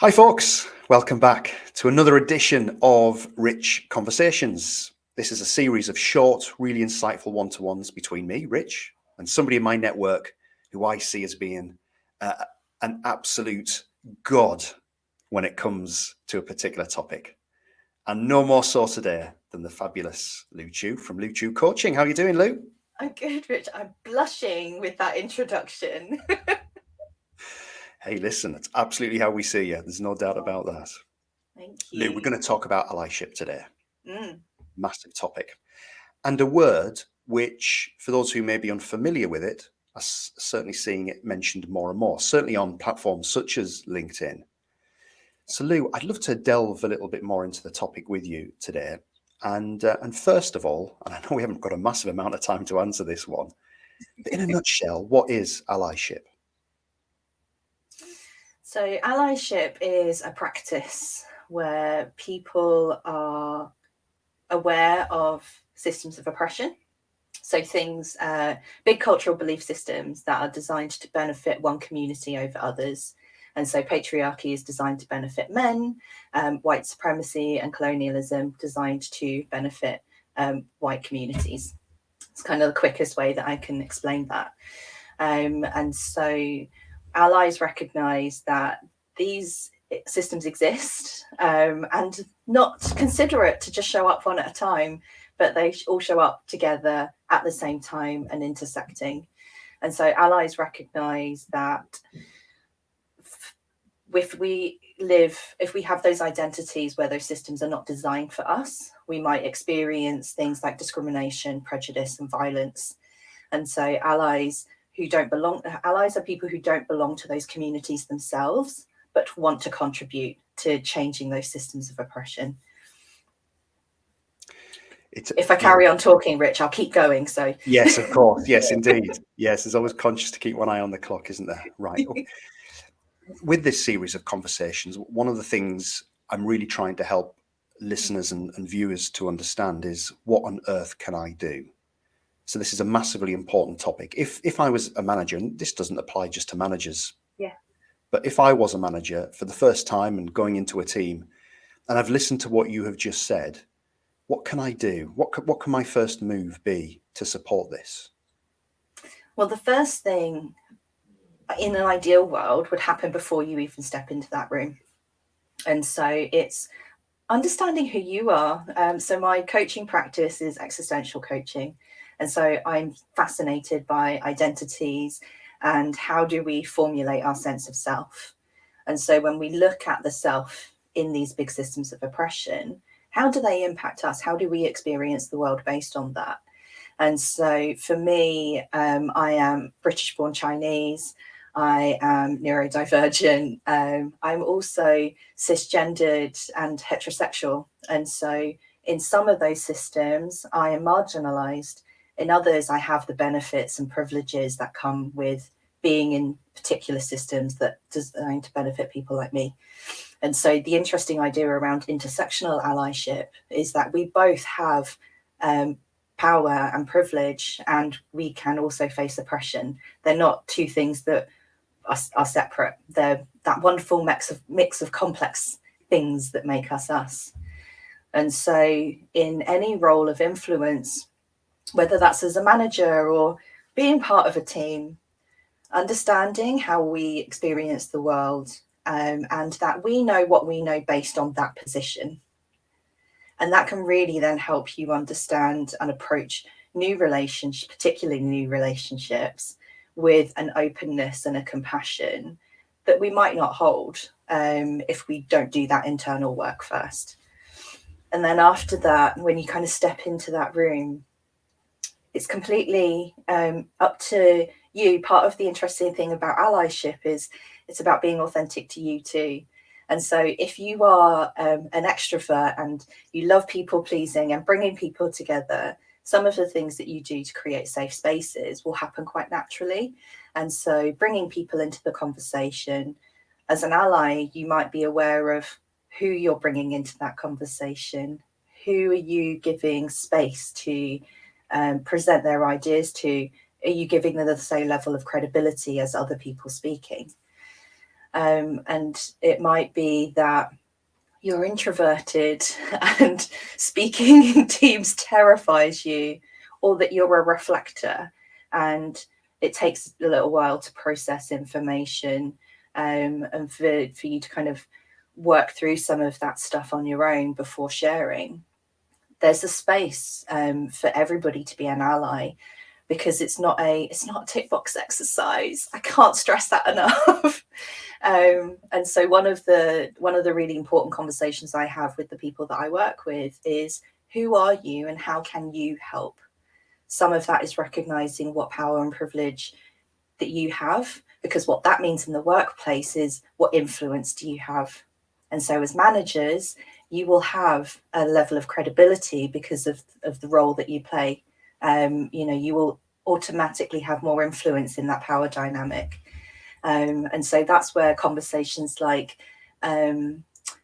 Hi, folks. Welcome back to another edition of Rich Conversations. This is a series of short, really insightful one-to-ones between me, Rich, and somebody in my network who I see as being an absolute god when it comes to a particular topic. And no more so today than the fabulous Lou Chiu from Lou Chiu Coaching. How are you doing, Lou? I'm good, Rich. I'm blushing with that introduction. Hey, listen, that's absolutely how we see you. There's no doubt about that. Thank Lou, we're you. going to talk about allyship today. Mm. Massive topic. And a word which, for those who may be unfamiliar with it, are certainly seeing it mentioned more and more, certainly on platforms such as LinkedIn. So, Lou, I'd love to delve a little bit more into the topic with you today. And first of all, and I know we haven't got a massive amount of time to answer this one, but in a nutshell, what is allyship? So, allyship is a practice where people are aware of systems of oppression. So, things, big cultural belief systems that are designed to benefit one community over others. And so, patriarchy is designed to benefit men, white supremacy and colonialism designed to benefit white communities. It's kind of the quickest way that I can explain that. And so allies recognize that these systems exist and not considerate to just show up one at a time, but they all show up together at the same time and intersecting. And so allies recognize that if we have those identities where those systems are not designed for us, we might experience things like discrimination, prejudice, and violence. And so allies are people who don't belong to those communities themselves, but want to contribute to changing those systems of oppression. If I carry on talking, Rich, I'll keep going. So yes, of course. Yes, indeed. Yes, there's always conscious to keep one eye on the clock, isn't there? Right. Okay. With this series of conversations, one of the things I'm really trying to help listeners and viewers to understand is what on earth can I do? So this is a massively important topic. If I was a manager, and this doesn't apply just to managers, yeah, but if I was a manager for the first time and going into a team, and I've listened to what you have just said, what can I do? What can my first move be to support this? well, the first thing in an ideal world would happen before you even step into that room. And so it's understanding who you are. So my coaching practice is existential coaching. And so I'm fascinated by identities and how do we formulate our sense of self. And so when we look at the self in these big systems of oppression, how do they impact us? How do we experience the world based on that? And so for me, I am British born Chinese. I am neurodivergent. I'm also cisgendered and heterosexual. And so in some of those systems, I am marginalized. In others, I have the benefits and privileges that come with being in particular systems that are designed to benefit people like me. And so the interesting idea around intersectional allyship is that we both have power and privilege, and we can also face oppression. They're not two things that are separate. They're that wonderful mix of complex things that make us us. And so in any role of influence, whether that's as a manager or being part of a team, understanding how we experience the world, and that we know what we know based on that position. And that can really then help you understand and approach new relationships, particularly new relationships, with an openness and a compassion that we might not hold if we don't do that internal work first. And then after that, when you kind of step into that room, it's completely up to you. Part of the interesting thing about allyship is it's about being authentic to you too. And so if you are an extrovert and you love people pleasing and bringing people together, some of the things that you do to create safe spaces will happen quite naturally. And so bringing people into the conversation as an ally, you might be aware of who you're bringing into that conversation. Who are you giving space to present their ideas to? Are you giving them the same level of credibility as other people speaking? And it might be that you're introverted and speaking in teams terrifies you, or that you're a reflector and it takes a little while to process information, and for you to kind of work through some of that stuff on your own before sharing. There's a space for everybody to be an ally, because it's not a tick box exercise. I can't stress that enough. And so one of the really important conversations I have with the people that I work with is, who are you and how can you help? Some of that is recognizing what power and privilege that you have, because what that means in the workplace is, what influence do you have? And so as managers, you will have a level of credibility because of the role that you play. You will automatically have more influence in that power dynamic. And so that's where conversations like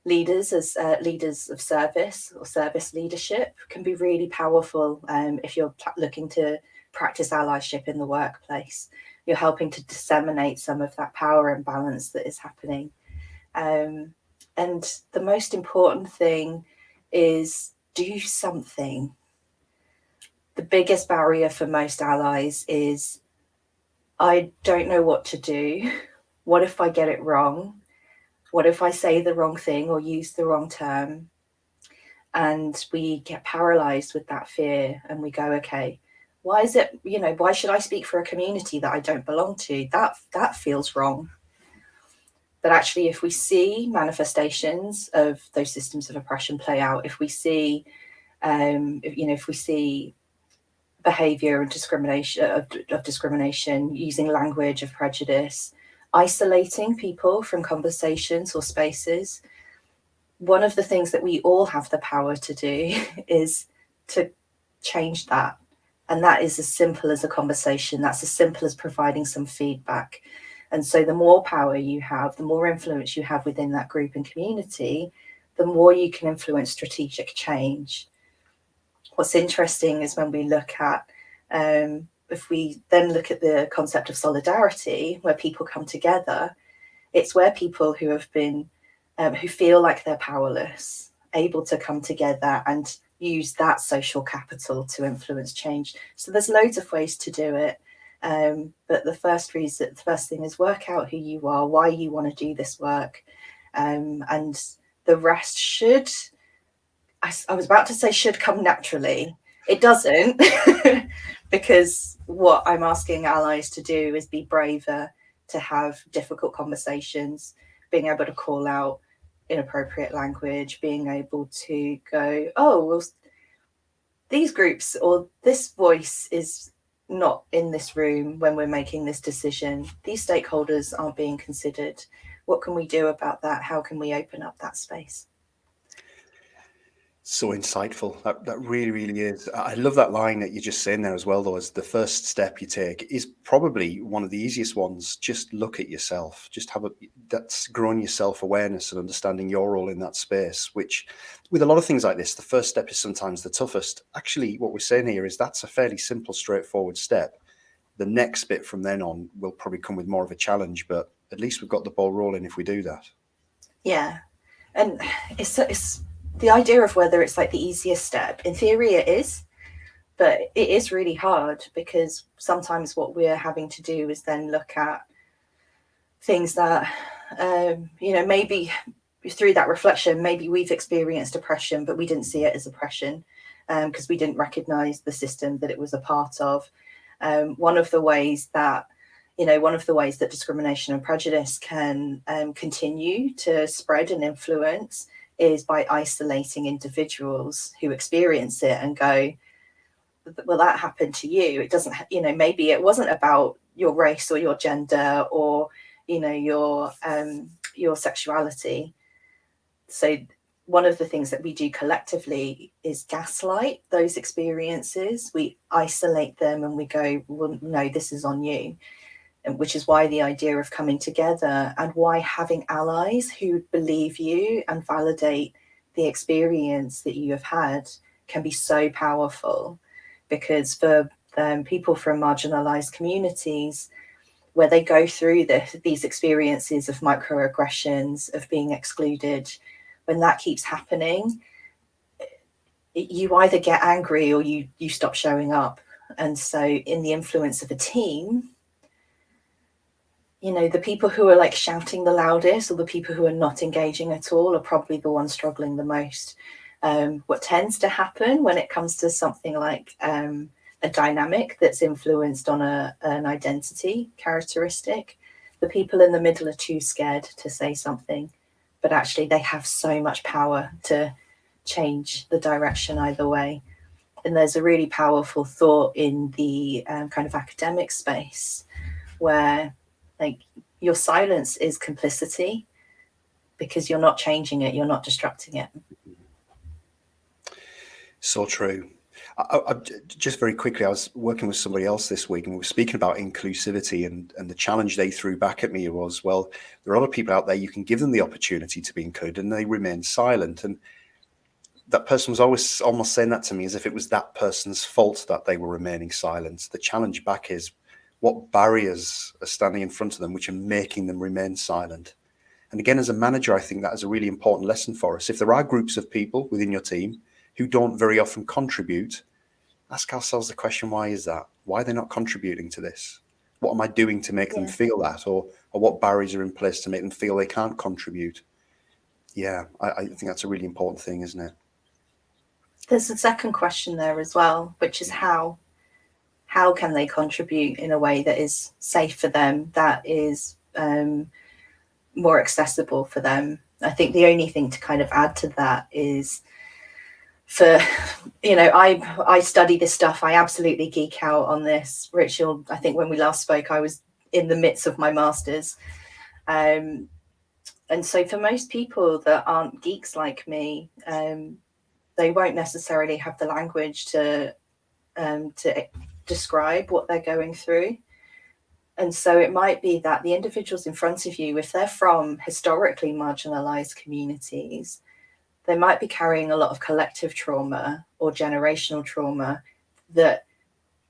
leaders of service or service leadership can be really powerful. If you're looking to practice allyship in the workplace, you're helping to disseminate some of that power imbalance that is happening. And the most important thing is, do something. The biggest barrier for most allies is, I don't know what to do. What if I get it wrong? What if I say the wrong thing or use the wrong term? And we get paralyzed with that fear, and we go, okay, why should I speak for a community that I don't belong to? That feels wrong. But actually, if we see manifestations of those systems of oppression play out, if we see, if we see behavior and discrimination of discrimination, using language of prejudice, isolating people from conversations or spaces, one of the things that we all have the power to do is to change that. And that is as simple as a conversation. That's as simple as providing some feedback. And so the more power you have, the more influence you have within that group and community, the more you can influence strategic change. What's interesting is when we look at, if we then look at the concept of solidarity, where people come together, it's where people who have been, who feel like they're powerless, able to come together and use that social capital to influence change. So there's loads of ways to do it. But the first thing is, work out who you are, why you want to do this work. And the rest should, I was about to say should come naturally. It doesn't, because what I'm asking allies to do is be braver, to have difficult conversations, being able to call out inappropriate language, being able to go, oh, well, these groups or this voice is not in this room when we're making this decision. These stakeholders aren't being considered. What can we do about that? How can we open up that space? So insightful. That really, really is. I love that line that you're just saying there as well, though, as the first step you take is probably one of the easiest ones. Just look at yourself. Just that's growing your self-awareness and understanding your role in that space, which with a lot of things like this, the first step is sometimes the toughest. Actually, what we're saying here is that's a fairly simple, straightforward step. The next bit from then on will probably come with more of a challenge, but at least we've got the ball rolling if we do that. Yeah. And it's the idea of whether it's like the easiest step. In theory it is, but it is really hard, because sometimes what we're having to do is then look at things that maybe through that reflection, maybe we've experienced oppression but we didn't see it as oppression, because we didn't recognize the system that it was a part of. One of the ways that discrimination and prejudice can continue to spread and influence is by isolating individuals who experience it and go, well, that happened to you. It doesn't, maybe it wasn't about your race or your gender or, your sexuality. So one of the things that we do collectively is gaslight those experiences. We isolate them and we go, well, no, this is on you. And which is why the idea of coming together, and why having allies who believe you and validate the experience that you have had can be so powerful. Because for people from marginalized communities, where they go through these experiences of microaggressions, of being excluded, when that keeps happening, you either get angry or you stop showing up. And so in the influence of a team, you know, the people who are like shouting the loudest or the people who are not engaging at all are probably the ones struggling the most. What tends to happen when it comes to something like a dynamic that's influenced on an identity characteristic, the people in the middle are too scared to say something, but actually they have so much power to change the direction either way. And there's a really powerful thought in the kind of academic space where, like, your silence is complicity because you're not changing it, you're not disrupting it. So true. I just very quickly, I was working with somebody else this week and we were speaking about inclusivity, and the challenge they threw back at me was, well, there are other people out there, you can give them the opportunity to be included and they remain silent. And that person was always almost saying that to me as if it was that person's fault that they were remaining silent. The challenge back is, what barriers are standing in front of them which are making them remain silent? And again, as a manager, I think that is a really important lesson for us. If there are groups of people within your team who don't very often contribute, ask ourselves the question, why is that? Why are they not contributing to this? What am I doing to make them feel that? Or what barriers are in place to make them feel they can't contribute? Yeah, I think that's a really important thing, isn't it? There's a second question there as well, which is how can they contribute in a way that is safe for them, that is more accessible for them? I think the only thing to kind of add to that is, for, you know, I study this stuff. I absolutely geek out on this. Rachel, I think when we last spoke, I was in the midst of my master's. And so for most people that aren't geeks like me, they won't necessarily have the language to describe what they're going through. And so it might be that the individuals in front of you, if they're from historically marginalized communities, they might be carrying a lot of collective trauma or generational trauma that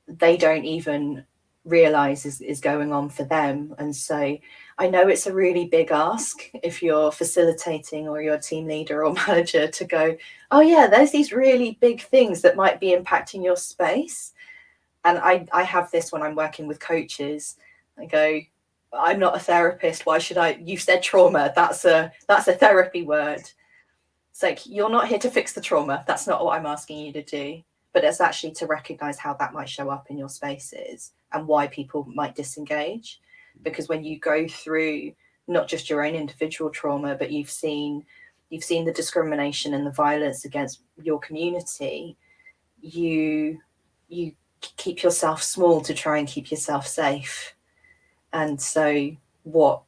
they don't even realize is going on for them. And so I know it's a really big ask if you're facilitating or you're a team leader or manager to go, oh yeah, there's these really big things that might be impacting your space. And I have this when I'm working with coaches. I go, I'm not a therapist. Why should I? You've said trauma. That's a therapy word. It's like, you're not here to fix the trauma. That's not what I'm asking you to do. But it's actually to recognize how that might show up in your spaces and why people might disengage. Because when you go through not just your own individual trauma, but you've seen the discrimination and the violence against your community, you keep yourself small to try and keep yourself safe. And so what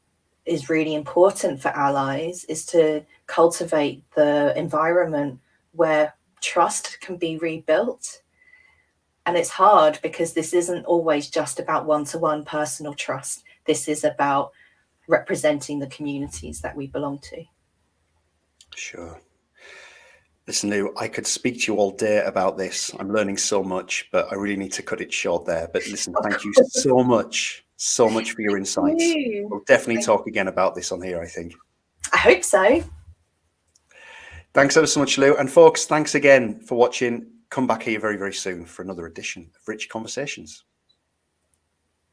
is really important for allies is to cultivate the environment where trust can be rebuilt. And it's hard because this isn't always just about one-to-one personal trust. This is about representing the communities that we belong to. Sure. Listen, Lou, I could speak to you all day about this. I'm learning so much, but I really need to cut it short there. But listen, thank you so much for your insights. We'll definitely talk again about this on here, I think. I hope so. Thanks ever so much, Lou. And folks, thanks again for watching. Come back here very, very soon for another edition of Rich Conversations.